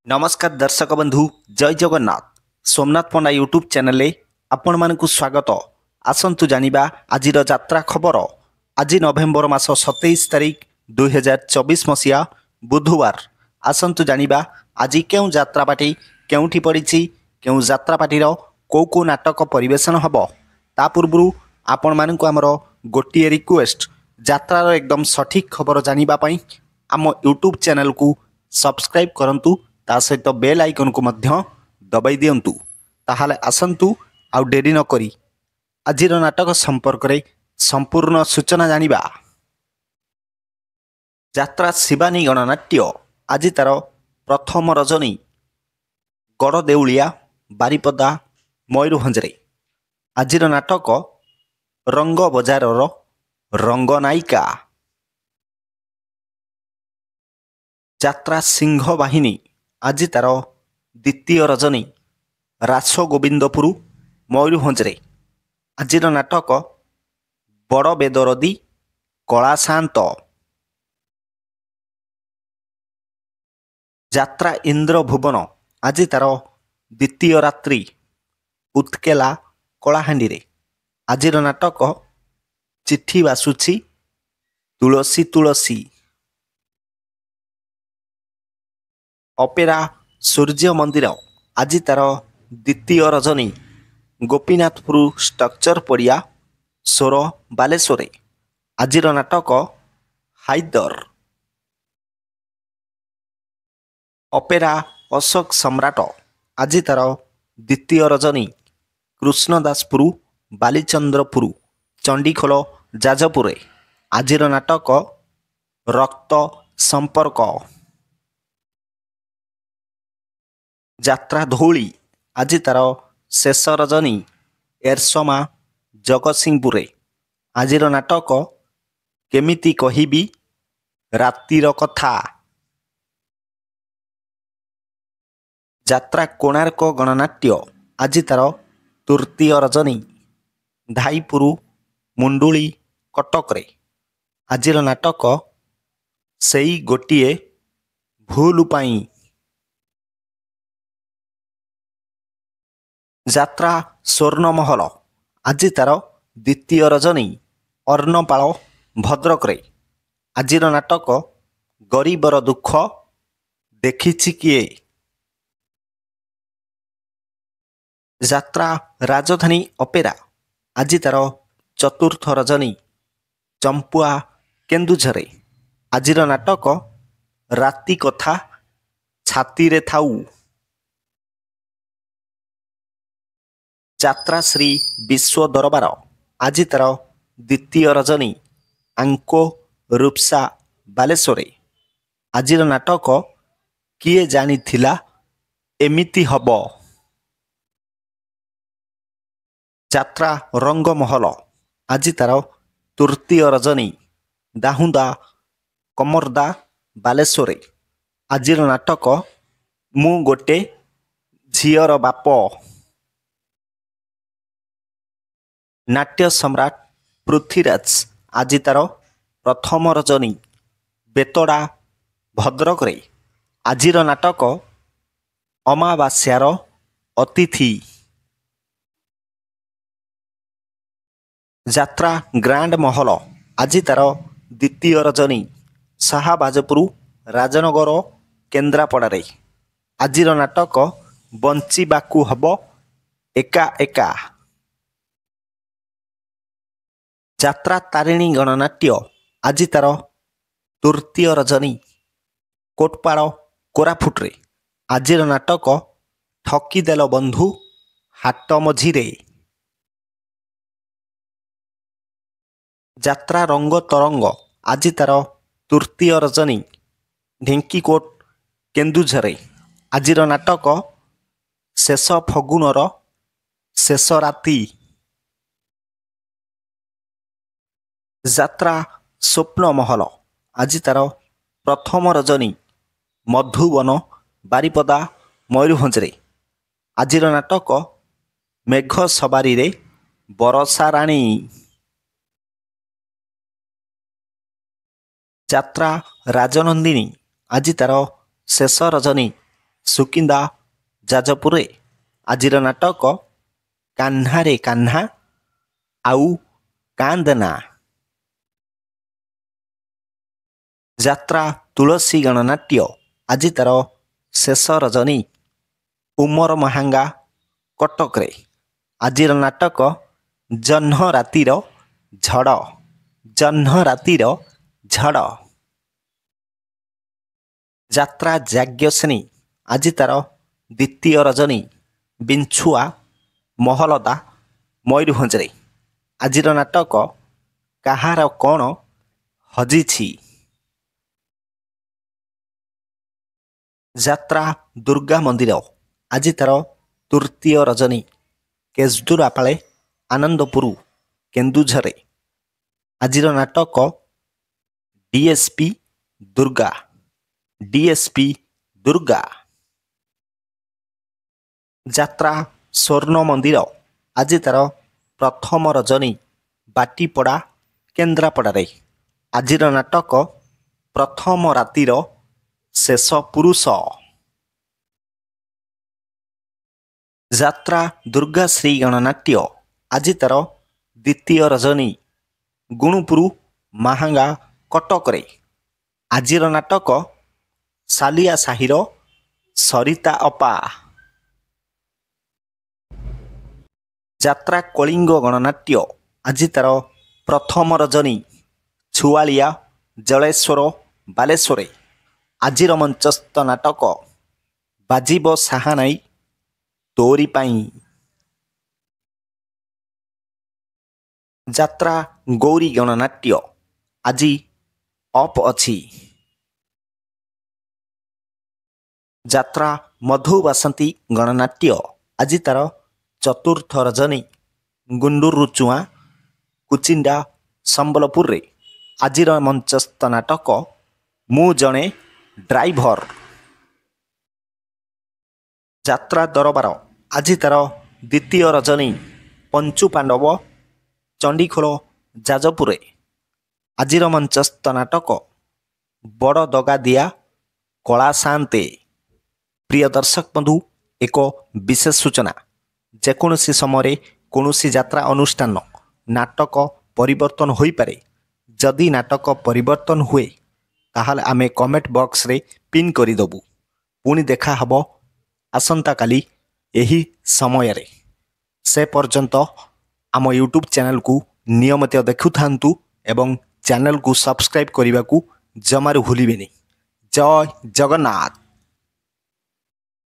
नमस्कार दर्शक बंधु जय जगन्नाथ सोमनाथ पंडा यूट्यूब चैनल आपण मानकु स्वागत। आसंतु जानिबा आजिर यात्रा खबर। आज नवेम्बर मास 27 तारिख 2024 मसीहा बुधवार। आसंतु जानिबा आज केउ यात्रापाटी केउठी पड़िछि, केउ यात्रापाटीर को नाटक परिवेशन हब। ता पूर्व आपण मानकु आमर गोटिए रिक्वेस्ट, यात्रार एकदम सठिक खबर जानिबा पई आम यूट्यूब चैनल को सब्सक्राइब करंतु, ता सहित बेल आइकन को मध्य दबाई दियंतु। ताहाले आसंतु आउ डेरी न करी आजिर नाटक संपर्क रे संपूर्ण सूचना जानिबा। यात्रा शिवानी गणनाट्य आज तार प्रथम रजनी गड़ देउलिया बारिपदा मयूरभंजरे। आजिर नाटक रंग बजारर रंगनायिका। यात्रा सिंह बाहिनी आज तार द्वितीय रजनी रास गोविंदपुर मयूरभंजरे। आजिर नाटक बड़ बेदरदी कला शांत। यात्रा इंद्र भुवन आज तार द्वितीय रात्रि उत्केला कलाहांडी रे। आजिर नाटक चिट्ठी बासुछि तुलसी तुलसी। अपेरा सूर्य मंदिर आज तार द्वितीय रजनी गोपीनाथपुर स्ट्रक्चर पड़िया सोर बालेश्वर। आजिर नाटक हाइदर। अपेरा अशोक सम्राट आज तार द्वितीय रजनी कृष्णदासपुर बालीचंद्रपुर चंडीखोल जाजपुर। आजिर नाटक रक्त संपर्क। यात्रा धौली आज तार शेष रजनी एरसमा जगतसिंहपुर। आजिर नाटक केमिति कहिबी रातिर कथा। यात्रा कोणार्क गणनाट्य आज तार तृतीय रजनी धाईपुर मुंडुली कटक रे। आजिर नाटक सेई गोटिए भूल पाई। यात्रा स्वर्णमहल आज तार द्वितीय रजनी अर्णपाल भद्रक रे। आजिर नाटक गरीबर दुख देखिछि किए। यात्रा राजधानी अपेरा आज तार चतुर्थ रजनी चंपुआ केन्दुझर। आजिर नाटक राति कथा छाती रे थाऊ। यात्रा श्री विश्व दरबार आज तार द्वितीय रजनी आंको रूपसा बालेश्वर। आजिर नाटक किए जानी थिला एमिति हब। यात्रा रंगमहल आज तार तृतीय रजनी दाहुदा कमरदा बालेश्वर। आजिर नाटक मु गोटे झियर बाप। नाट्य सम्राट पृथ्वीराज आज तार प्रथम रजनी बेतड़ा भद्रक रे। आजिर नाटक अमावास्यार अतिथि। यात्रा ग्रांड महल आज तार द्वितीय रजनी शाहबाजपुर राजनगर केन्द्रापड़ा रे। आजिर नाटक बंचिबाकू हब एका एका। यात्रा तारिणी गणनाट्य आज तार तृतीय रजनी कोटपाड़ कोरापुट रे। आजिर नाटक ठकीदेल बंधु हाट मझीरे। यात्रा रंग तरंग आज तार तृतीय रजनी ढेंकीकोट केन्दुझर। आजिर नाटक शेष फगुनर शेष राति। यात्रा स्वप्न महल आज तार प्रथम रजनी मधुवन बारिपदा मयूरभंजरे। आजिर नाटक मेघ सवारी रे बरसा राणी। यात्रा राजनंदिनी आज तार शेष रजनी ସୁକିନ୍ଦା ଯାଜପୁରରେ ଆଜିର ନାଟକ କାହ୍ନାରେ କାହ୍ନା ଆଉ କାନ୍ଦନା। ଯାତ୍ରା ତୁଳସୀ ଗଣନାଟ୍ୟ ଆଜି ତାର ଶେଷ ରଜନୀ ଉମର ମହାଙ୍ଗା କଟକରେ। ଆଜିର ନାଟକ ଜହ୍ନ ରାତିର ଝଡ଼। ଜହ୍ନ ରାତିର ଝଡ଼। ଯାତ୍ରା ଯାଜ୍ଞସେନୀ ଆଜି ତାର ଦ୍ୱିତୀୟ ରଜନୀ ବିଂଛୁଆ ମହଲଦା ମୟୂରଭଞ୍ଜରେ। ଆଜିର ନାଟକ କାହାର କ'ଣ ହଜିଛି। ଯାତ୍ରା ଦୁର୍ଗା ମନ୍ଦିର ଆଜି ତାର ତୃତୀୟ ରଜନୀ କେଜୁରାପାଳେ ଆନନ୍ଦପୁର କେନ୍ଦୁଝରରେ। ଆଜିର ନାଟକ ଡିଏସ୍ପି ଦୁର୍ଗା। ଡିଏସ୍ପି ଦୁର୍ଗା। ଯାତ୍ରା ସ୍ୱର୍ଣ୍ଣ ମନ୍ଦିର ଆଜି ତାର ପ୍ରଥମ ରଜନୀ ବାଟିପଡ଼ା କେନ୍ଦ୍ରାପଡ଼ାରେ। ଆଜିର ନାଟକ ପ୍ରଥମ ରାତିର ଶେଷ ପୁରୁଷ। ଯାତ୍ରା ଦୁର୍ଗାଶ୍ରୀ ଗଣନାଟ୍ୟ ଆଜି ତାର ଦ୍ୱିତୀୟ ରଜନୀ ଗୁଣୁପୁର ମାହାଙ୍ଗା କଟକରେ। ଆଜିର ନାଟକ ସାଲିଆ ସାହିର ସରିତା ଅପା। ଯାତ୍ରା କଳିଙ୍ଗ ଗଣନାଟ୍ୟ ଆଜି ତାର ପ୍ରଥମ ରଜନୀ ଛୁଆଳିଆ ଜଳେଶ୍ୱର ବାଲେଶ୍ୱରରେ। ଆଜିର ମଞ୍ଚସ୍ଥ ନାଟକ ବାଜିବ ସାହାନାଇ ତୋରି ପାଇଁ। ଯାତ୍ରା ଗୌରୀ ଗଣନାଟ୍ୟ ଆଜି ଅପ୍ ଅଛି। ଯାତ୍ରା ମଧୁବାସନ୍ତୀ ଗଣନାଟ୍ୟ ଆଜି ତାର ଚତୁର୍ଥ ରଜନୀ ଗୁଣ୍ଡୁରୁ ଚୁଆଁ କୁଚିଣ୍ଡା ସମ୍ବଲପୁରରେ। ଆଜିର ମଞ୍ଚସ୍ଥ ନାଟକ ମୁଁ ଜଣେ ଡ୍ରାଇଭର। ଯାତ୍ରା ଦରବାର ଆଜି ତାର ଦ୍ୱିତୀୟ ରଜନୀ ପଞ୍ଚୁ ପାଣ୍ଡବ ଚଣ୍ଡିଖୋଲ ଯାଜପୁରରେ। ଆଜିର ମଞ୍ଚସ୍ଥ ନାଟକ ବଡ଼ ଦଗାଦିଆ କଳା ସାନ୍ତେ। ପ୍ରିୟ ଦର୍ଶକ ବନ୍ଧୁ, ଏକ ବିଶେଷ ସୂଚନା, ଯେକୌଣସି ସମୟରେ କୌଣସି ଯାତ୍ରା ଅନୁଷ୍ଠାନ ନାଟକ ପରିବର୍ତ୍ତନ ହୋଇପାରେ। ଯଦି ନାଟକ ପରିବର୍ତ୍ତନ ହୁଏ ତାହେଲେ ଆମେ କମେଣ୍ଟ ବକ୍ସରେ ପିନ୍ କରିଦେବୁ। ପୁଣି ଦେଖା ହେବ ଆସନ୍ତାକାଲି ଏହି ସମୟରେ। ସେ ପର୍ଯ୍ୟନ୍ତ ଆମ ୟୁଟ୍ୟୁବ୍ ଚ୍ୟାନେଲକୁ ନିୟମିତ ଦେଖୁଥାନ୍ତୁ ଏବଂ ଚ୍ୟାନେଲକୁ ସବସ୍କ୍ରାଇବ୍ କରିବାକୁ ଜମାରୁ ଭୁଲିବେନି। ଜୟ ଜଗନ୍ନାଥ।